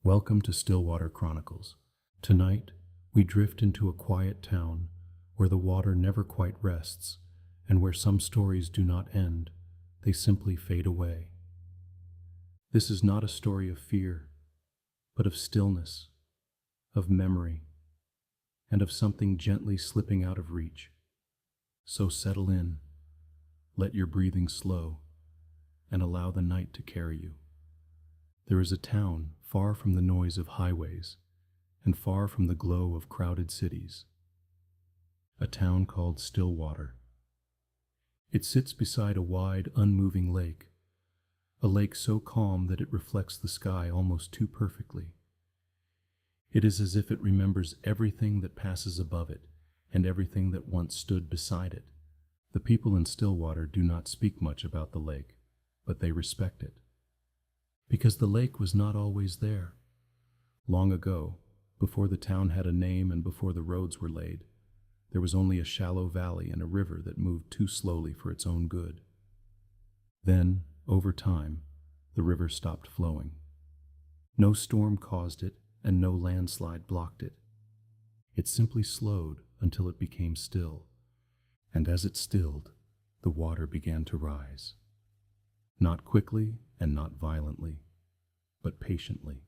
Welcome to Stillwater Chronicles. Tonight, we drift into a quiet town where the water never quite rests and where some stories do not end, they simply fade away. This is not a story of fear, but of stillness, of memory, and of something gently slipping out of reach. So settle in, let your breathing slow, and allow the night to carry you. There is a town far from the noise of highways and far from the glow of crowded cities. A town called Stillwater. It sits beside a wide, unmoving lake, a lake so calm that it reflects the sky almost too perfectly. It is as if it remembers everything that passes above it and everything that once stood beside it. The people in Stillwater do not speak much about the lake, but they respect it. Because the lake was not always there. Long ago, before the town had a name and before the roads were laid, there was only a shallow valley and a river that moved too slowly for its own good. Then, over time, the river stopped flowing. No storm caused it, and no landslide blocked it. It simply slowed until it became still, and as it stilled, the water began to rise. Not quickly and not violently, but patiently.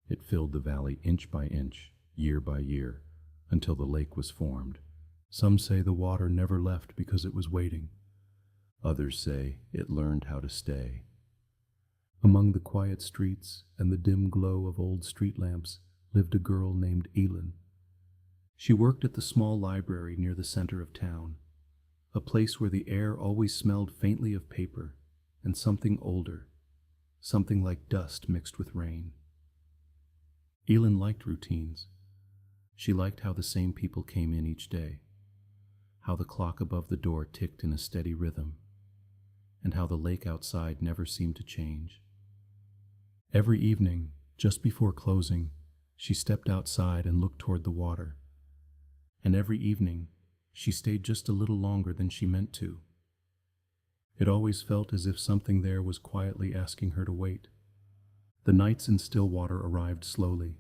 It filled the valley inch by inch, year by year, until the lake was formed. Some say the water never left because it was waiting. Others say it learned how to stay. Among the quiet streets and the dim glow of old street lamps lived a girl named Elin. She worked at the small library near the center of town, a place where the air always smelled faintly of paper and something older, something like dust mixed with rain. Elin liked routines. She liked how the same people came in each day, how the clock above the door ticked in a steady rhythm, and how the lake outside never seemed to change. Every evening, just before closing, she stepped outside and looked toward the water. And every evening, she stayed just a little longer than she meant to. It always felt as if something there was quietly asking her to wait. The nights in Stillwater arrived slowly,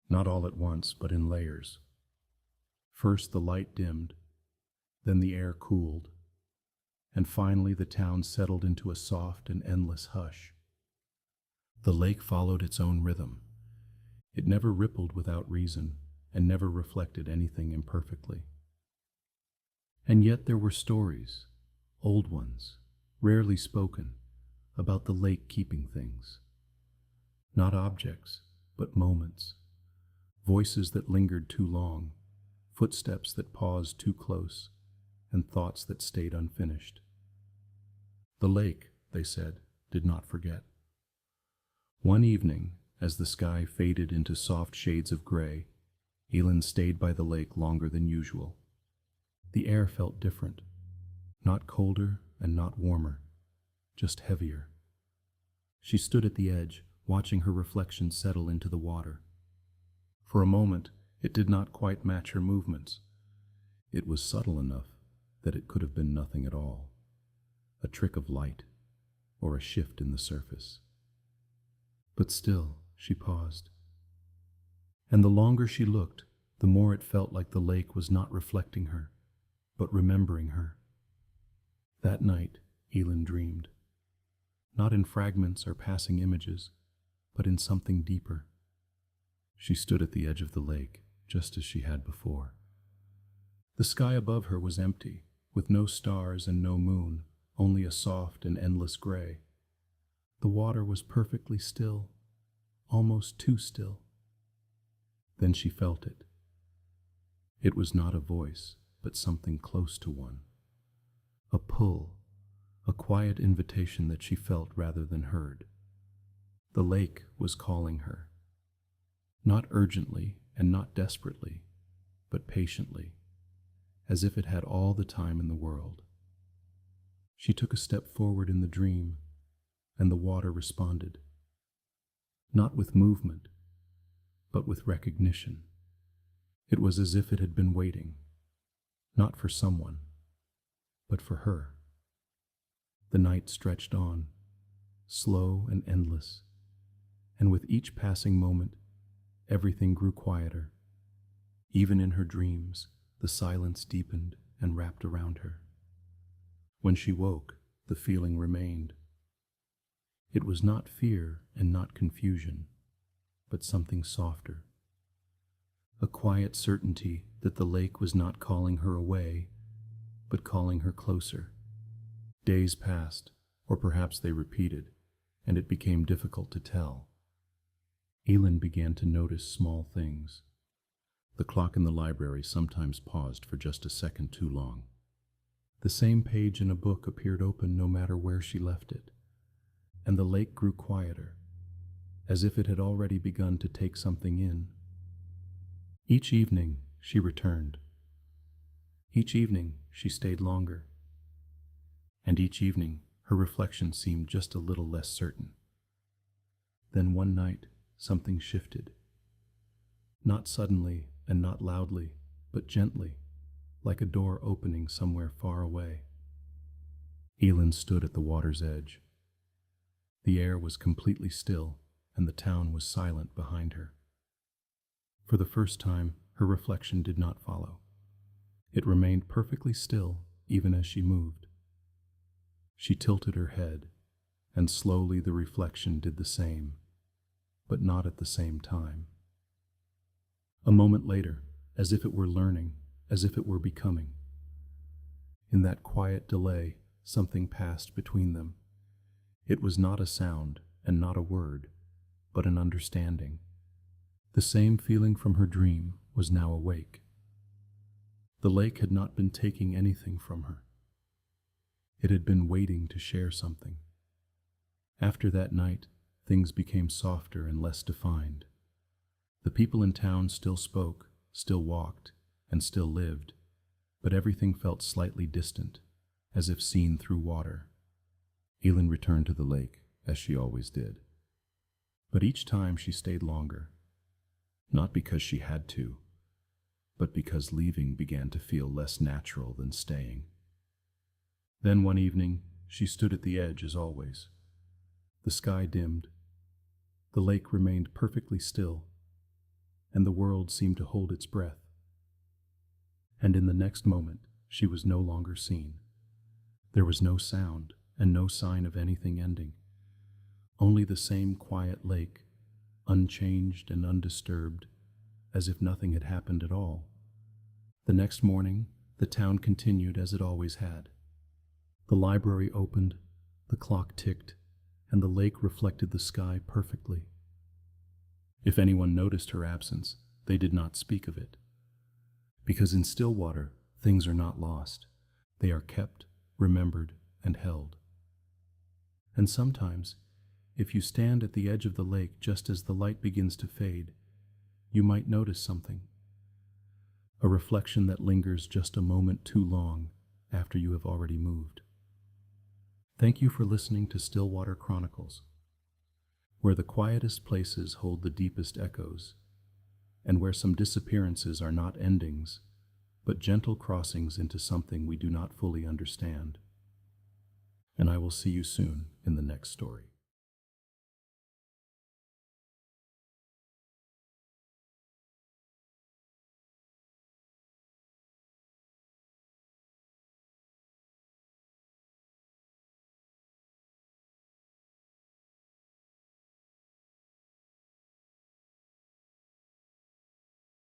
not all at once, but in layers. First the light dimmed, then the air cooled, and finally the town settled into a soft and endless hush. The lake followed its own rhythm. It never rippled without reason and never reflected anything imperfectly. And yet there were stories, old ones, rarely spoken, about the lake keeping things. Not objects, but moments. Voices that lingered too long, footsteps that paused too close, and thoughts that stayed unfinished. The lake, they said, did not forget. One evening, as the sky faded into soft shades of gray, Elin stayed by the lake longer than usual. The air felt different, not colder and not warmer, just heavier. She stood at the edge, watching her reflection settle into the water. For a moment, it did not quite match her movements. It was subtle enough that it could have been nothing at all, a trick of light or a shift in the surface. But still, she paused. And the longer she looked, the more it felt like the lake was not reflecting her, but remembering her. That night, Elin dreamed, not in fragments or passing images, but in something deeper. She stood at the edge of the lake, just as she had before. The sky above her was empty, with no stars and no moon, only a soft and endless gray. The water was perfectly still, almost too still. Then she felt it. It was not a voice, but something close to one. A pull, a quiet invitation that she felt rather than heard. The lake was calling her. Not urgently and not desperately, but patiently, as if it had all the time in the world. She took a step forward in the dream, and the water responded. Not with movement, but with recognition. It was as if it had been waiting, not for someone, but for her. The night stretched on, slow and endless, And with each passing moment, everything grew quieter. Even in her dreams, the silence deepened and wrapped around her. When she woke, the feeling remained. It was not fear and not confusion, but something softer. A quiet certainty that the lake was not calling her away, but calling her closer. Days passed, or perhaps they repeated, and it became difficult to tell. Elin began to notice small things. The clock in the library sometimes paused for just a second too long. The same page in a book appeared open no matter where she left it, and the lake grew quieter, as if it had already begun to take something in. Each evening she returned. Each evening she stayed longer. And each evening her reflection seemed just a little less certain. Then one night something shifted. Not suddenly and not loudly, but gently, like a door opening somewhere far away. Elin stood at the water's edge. The air was completely still, and the town was silent behind her. For the first time, her reflection did not follow. It remained perfectly still, even as she moved. She tilted her head, and slowly the reflection did the same, but not at the same time. A moment later, as if it were learning, as if it were becoming. In that quiet delay, something passed between them. It was not a sound and not a word, but an understanding. The same feeling from her dream was now awake. The lake had not been taking anything from her. It had been waiting to share something. After that night, things became softer and less defined. The people in town still spoke, still walked, and still lived, but everything felt slightly distant, as if seen through water. Elin returned to the lake, as she always did. But each time she stayed longer, not because she had to, but because leaving began to feel less natural than staying. Then one evening, she stood at the edge as always. The sky dimmed. The lake remained perfectly still, and the world seemed to hold its breath. And in the next moment, she was no longer seen. There was no sound and no sign of anything ending. Only the same quiet lake, unchanged and undisturbed, as if nothing had happened at all. The next morning, the town continued as it always had. The library opened, the clock ticked, and the lake reflected the sky perfectly. If anyone noticed her absence, they did not speak of it. Because in Stillwater, things are not lost. They are kept, remembered, and held. And sometimes, if you stand at the edge of the lake just as the light begins to fade, you might notice something. A reflection that lingers just a moment too long after you have already moved. Thank you for listening to Stillwater Chronicles, where the quietest places hold the deepest echoes, and where some disappearances are not endings, but gentle crossings into something we do not fully understand. And I will see you soon in the next story.